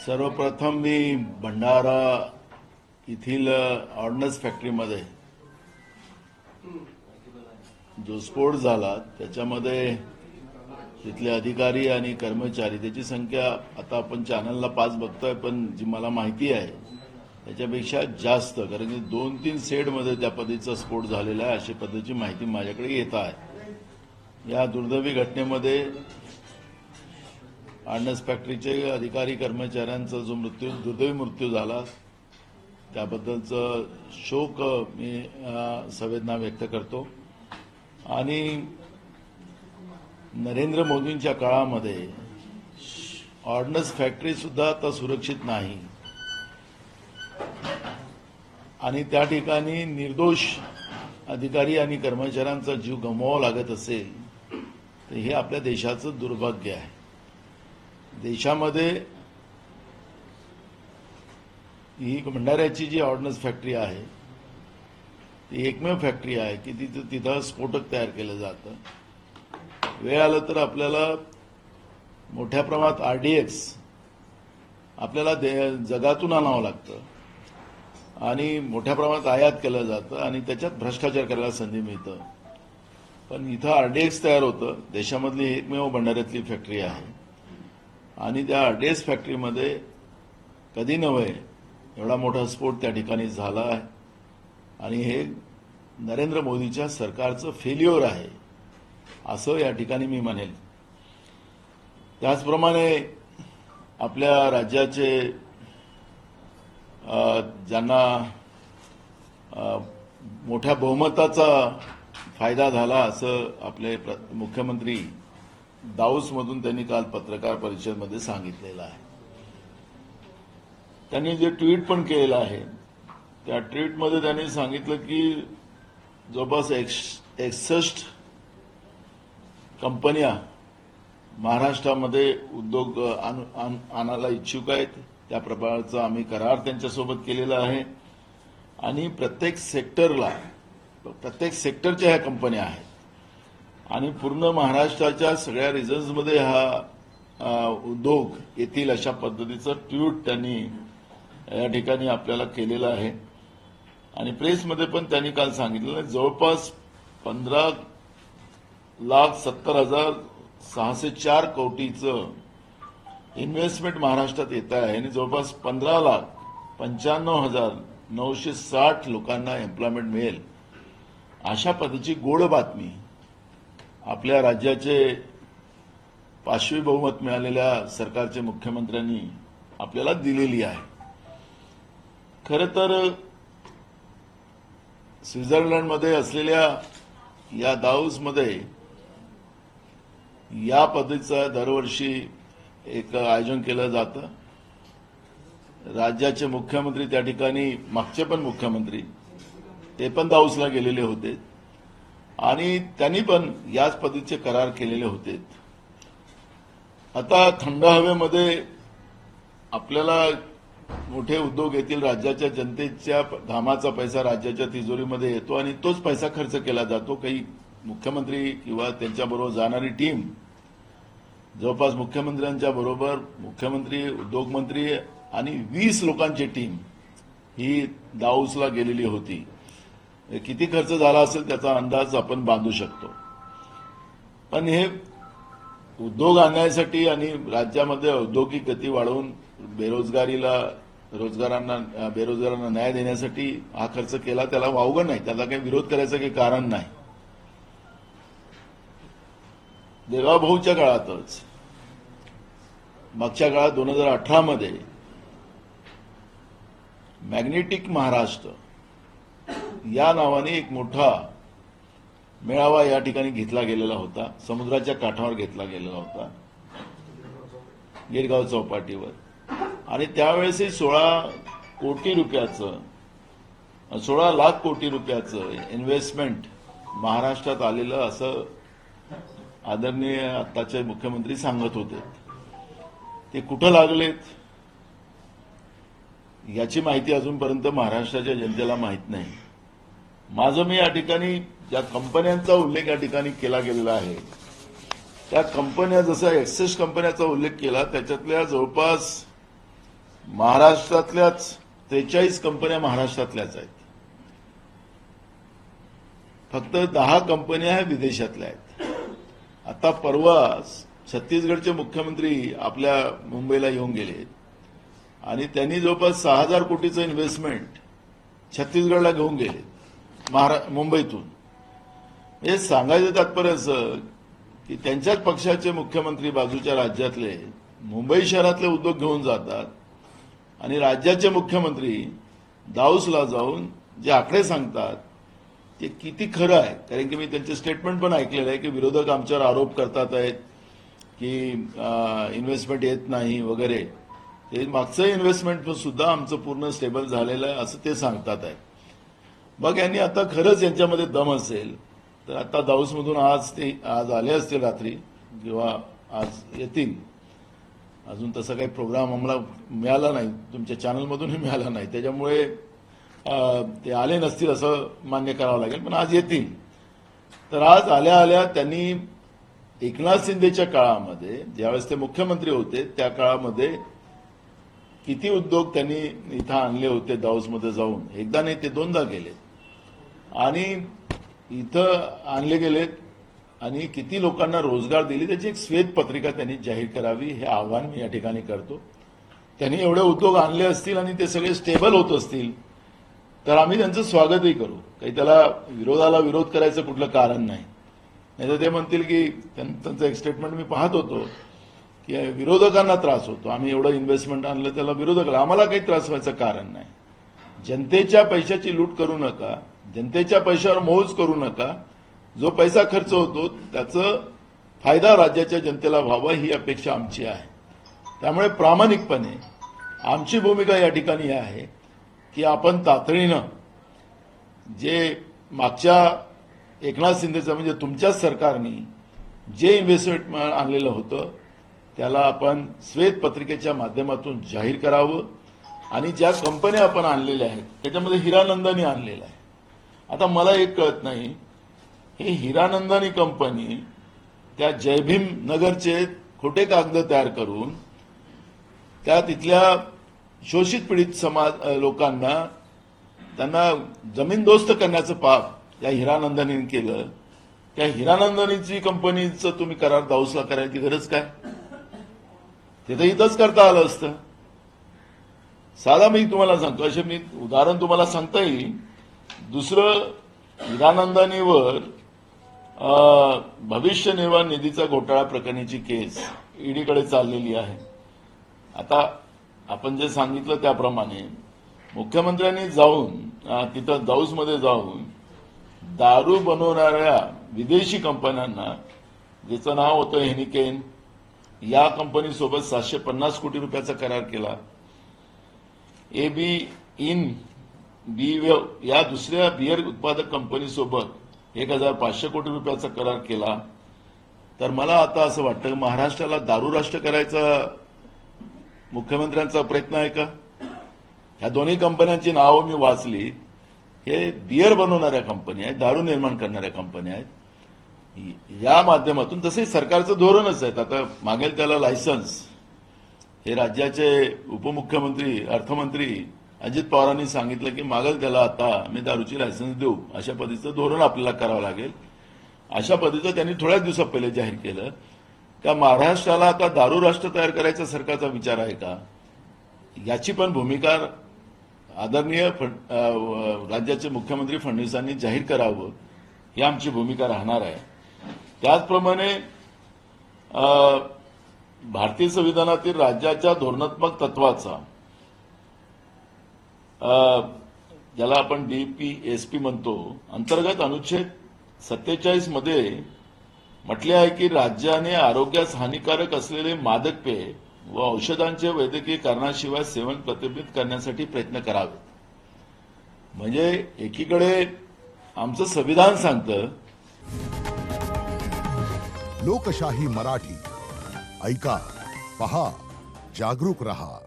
सर्वप्रथम मी भंडारा येथील ऑर्डनन्स फॅक्टरीमध्ये जो स्फोट झाला त्याच्यामध्ये तिथले अधिकारी आणि कर्मचारी त्याची संख्या आता आपण चॅनलला 5 बघतोय, पण जी मला माहिती आहे त्याच्यापेक्षा जास्त, कारण की 2-3 सेटमध्ये त्या पद्धतीचा स्फोट झालेला आहे अशी पद्धतीची माहिती माझ्याकडे येत आहे। या दुर्दैवी घटनेमध्ये ऑर्डनन्स फॅक्टरीचे अधिकारी कर्मचाऱ्यांचा जो दुर्दैवी मृत्यू झाला त्याबद्दलचं शोक मी संवेदना व्यक्त करतो। आणि नरेंद्र मोदींच्या काळामध्ये ऑर्डनन्स फॅक्टरी सुद्धा आता सुरक्षित नाही आणि त्या ठिकाणी निर्दोष अधिकारी आणि कर्मचाऱ्यांचा जीव गमवावा लागत असेल तर हे आपल्या देशाचं दुर्भाग्य आहे। देशामध्ये ही भंडाऱ्याची जी ऑर्डनन्स फॅक्टरी आहे ती एकमेव फॅक्टरी आहे की तिथं स्फोटक तयार केलं जातं। वेळ आलं तर आपल्याला मोठ्या प्रमाणात आरडीएक्स आपल्याला जगातून आणावं लागतं आणि मोठ्या प्रमाणात आयात केलं जातं आणि त्याच्यात भ्रष्टाचार करायला संधी मिळतं। पण इथं आरडीएक्स तयार होतं, देशामधली एकमेव भंडाऱ्यातली फॅक्टरी आहे आणि त्या आरडीएक्स फॅक्टरीमध्ये कधी नव्हे एवढा मोठा स्फोट त्या ठिकाणी झाला आहे आणि हे नरेंद्र मोदीच्या सरकारचं फेल्युअर आहे असं या ठिकाणी मी म्हणेल। त्याचप्रमाणे आपल्या राज्याचे ज्यांना मोठ्या बहुमताचा फायदा झाला असं आपले मुख्यमंत्री दाऊसमधून त्यांनी काल पत्रकार परिषदेमध्ये सांगितलेलं आहे। त्यांनी जे ट्विट पण केलेलं आहे त्या ट्विटमध्ये त्यांनी सांगितलं की जवळपास 61 कंपन्या महाराष्ट्रामध्ये उद्योग आणायला इच्छुक आहेत, त्या प्रकारचा आम्ही करार त्यांच्यासोबत केलेला आहे आणि प्रत्येक सेक्टरच्या ह्या कंपन्या आहेत आणि पूर्ण महाराष्ट्राच्या सगळ्या रिजन्समध्ये हा उद्योग येतील अशा पद्धतीचं ट्विट त्यांनी या ठिकाणी आपल्याला केलेलं आहे। आणि प्रेसमध्ये पण त्यांनी काल सांगितलं जवळपास 15,70,604 कोटीचं इन्व्हेस्टमेंट महाराष्ट्रात येत आहे आणि जवळपास 15,95,960 लोकांना एम्प्लॉयमेंट मिळेल अशा पद्धतीची गोड बातमी आपल्या राज्याचे 5वी बहुमत मिळालेल्या सरकारचे मुख्यमंत्र्यांनी आपल्याला दिलेली आहे। खरं तर स्वित्झर्लंडमध्ये असलेल्या या दाऊसमध्ये या पद्धतीचं दरवर्षी एक आयोजन केलं जातं। राज्याचे मुख्यमंत्री त्या ठिकाणी, मागचे पण मुख्यमंत्री ते पण दाऊसला गेलेले होते आणि त्यांनी पण याच पद्धतीचे करार केलेले होते। आता थंड हवेमध्ये आपल्याला मोठे उद्योग येतील, राज्याच्या जनतेच्या घामाचा पैसा राज्याच्या तिजोरीमध्ये येतो आणि तोच पैसा खर्च केला जातो। काही मुख्यमंत्री किंवा त्यांच्याबरोबर जाणारी टीम, जवळपास मुख्यमंत्र्यांच्या बरोबर मुख्यमंत्री, उद्योगमंत्री आणि 20 लोकांची टीम ही दाऊसला गेलेली होती। किती खर्च झाला असेल त्याचा अंदाज आपण बांधू शकतो। पण हे उद्योग आणण्यासाठी आणि राज्यामध्ये औद्योगिक गती वाढवून बेरोजगारांना न्याय देण्यासाठी हा खर्च केला, त्याला वावगं नाही, त्याला काही विरोध करायचं काही कारण नाही। देवाभाऊच्या काळातच मागच्या काळात 2018 मध्ये मॅग्नेटिक महाराष्ट्र या नावाने एक मोठा मेळावा या ठिकाणी घेतला गेलेला होता, समुद्राच्या काठावर घेतला गेलेला होता गिरगाव चौपाटीवर आणि त्यावेळेसही 16 लाख कोटी रुपयाचं इन्व्हेस्टमेंट महाराष्ट्रात आलेलं असं आदरणीय आत्ताचे मुख्यमंत्री सांगत होते। ते कुठं लागलेत याची माहिती अजूनपर्यंत महाराष्ट्राच्या जनतेला माहीत नाही। माझं मी या ठिकाणी ज्या कंपन्यांचा उल्लेख या ठिकाणी केला गेलेला आहे त्या कंपन्या, जसं एक्सेस कंपन्याचा उल्लेख केला, त्याच्यातल्या जवळपास महाराष्ट्रातल्याच 43 कंपन्या महाराष्ट्रातल्याच आहेत. फक्त 10 कंपन्या ह्या विदेशातल्या आहेत. आता परवा छत्तीसगडचे मुख्यमंत्री आपल्या मुंबईला येऊन गेले आणि त्यांनी जवळपास 6,000 कोटीचं इन्व्हेस्टमेंट छत्तीसगडला घेऊन गेले मुंबईतून. हे सांगायचं तात्पर्य असं की त्यांच्याच पक्षाचे मुख्यमंत्री बाजूच्या राज्यातले मुंबई शहरातले उद्योग घेऊन जातात आणि राज्याचे मुख्यमंत्री दाऊसला जाऊन जे आकडे सांगतात ते किती खरं आहे. कारण की मी त्यांचे स्टेटमेंट पण ऐकलेलं आहे की विरोधक आमच्यावर आरोप करतात आहेत की इन्व्हेस्टमेंट येत नाही वगैरे. ते मागचं इन्व्हेस्टमेंट सुद्धा आमचं पूर्ण स्टेबल झालेलं आहे असं ते सांगतात आहे. मग यांनी आता खरंच यांच्यामध्ये दम असेल तर आता दाऊसमधून आज आले असतील रात्री किंवा आज येतील. अजून तसा काही प्रोग्राम आम्हाला मिळाला नाही, तुमच्या चॅनलमधूनही मिळाला नाही, त्याच्यामुळे ते आले नसतील असं मान्य करावं लागेल. पण आज येतील. तर आज आल्या आल्या त्यांनी एकनाथ शिंदेच्या काळामध्ये ज्यावेळेस ते मुख्यमंत्री होते त्या काळामध्ये किती उद्योग त्यांनी इथं आणले होते दाऊसमध्ये जाऊन. एकदा नाही ते 2दा गेले आणि इथं आणले गेलेत आणि किती लोकांना रोजगार दिली त्याची एक श्वेतपत्रिका त्यांनी जाहीर करावी हे आव्हान मी या ठिकाणी करतो. त्यांनी एवढे उद्योग आणले असतील आणि ते सगळे स्टेबल होत असतील तर आम्ही त्यांचं स्वागतही करू. काही त्याला विरोधाला विरोध करायचं कुठलं कारण नाही. नाही तर ते म्हणतील की त्यांचं एक स्टेटमेंट मी पाहत होतो की विरोधकांना त्रास होतो, आम्ही एवढं इन्व्हेस्टमेंट आणलं त्याला विरोधकाला. आम्हाला काही त्रास व्हायचं कारण नाही. जनतेच्या पैशाची लूट करू नका, जनतेच्या पैशावर मौज करू नका. जो पैसा खर्च होतो त्याचा फायदा राज्याच्या जनतेला व्हावा ही अपेक्षा आमची आहे. त्यामुळे प्रामाणिकपणे आमची भूमिका या ठिकाणी आहे की आपण तातडीनं जे मागच्या एकनाथ शिंदेचं म्हणजे तुमच्याच सरकारने जे इन्व्हेस्टमेंट आणलेलं होतं त्याला आपण श्वेतपत्रिकेच्या माध्यमातून जाहीर करावं आणि ज्या कंपन्या आपण आणलेल्या आहेत त्याच्यामध्ये हिरानंदानी आणलेला आहे. आता मला एक कळत नाही, ही हिरानंदानी कंपनी त्या जयभीम नगरचे खोटे कागद तयार करून त्या तिथल्या शोषित पीडित समाज लोकांना त्यांना जमीनदोस्त करण्याचं पाप या हिरानंदानीने केलं. त्या हिरानंदानीची कंपनीचं तुम्ही करार दाऊसला करायची गरज काय? ते तर इथंच करता आलं असतं. साधा मी तुम्हाला सांगतो, असे मी उदाहरण तुम्हाला सांगता येईल. दुसरं, हिरानंदानीवर भविष्य निर्वाह निधीचा घोटाळा प्रकरणीची केस ईडीकडे चाललेली आहे. आता आपण जे सांगितलं त्याप्रमाणे मुख्यमंत्र्यांनी जाऊन तिथं दाऊसमध्ये जाऊन दारू बनवणाऱ्या विदेशी कंपन्यांना, ज्याचं नाव होतं हेनिकेन, या कंपनीसोबत 750 कोटी रुपयाचा करार केला. एबी इन बीवेव या दुसऱ्या बियर उत्पादक कंपनीसोबत 1,500 कोटी रुपयाचा करार केला. तर मला आता असं वाटतं की महाराष्ट्राला दारू राष्ट्र करायचा मुख्यमंत्र्यांचा प्रयत्न आहे का? ह्या दोन्ही कंपन्यांची नावं मी वाचली. हे बियर बनवणाऱ्या कंपन्या आहेत, दारू निर्माण करणाऱ्या कंपन्या आहेत. या माध्यमातून तसे सरकारचं धोरणच आहे. आता मागेल त्याला लायसन्स, हे राज्याचे उपमुख्यमंत्री अर्थमंत्री अजित पवारांनी सांगितलं की मागेल त्याला आता आम्ही दारूची लायसन्स देऊ. अशा पद्धतीचं धोरण आपल्याला करावं लागेल. अशा पद्धतीचं त्यांनी थोड्याच दिवसात पहिले जाहीर केलं. का महाराष्ट्राला आता दारू राष्ट्र तयार करायचा सरकारचा विचार आहे का? याची पण भूमिका आदरणीय राज्याचे मुख्यमंत्री फडणवीसांनी जाहीर करावं, ही आमची भूमिका राहणार आहे. त्याचप्रमाणे भारतीय संविधानातील राज्याच्या धोरणात्मक तत्वाचा, ज्याला आपण डीपीएसपी म्हणतो, अंतर्गत अनुच्छेद 47 मध्ये म्हटले आहे की राज्याने आरोग्यास हानिकारक असलेले मादक पेय व औषधांचे वैद्यकीय कारणाशिवाय सेवन प्रतिबंधित करण्यासाठी प्रयत्न करावे. म्हणजे एकीकडे आमचं संविधान सांगतं. लोकशाही मराठी ऐका, पहा, जागरूक रहा.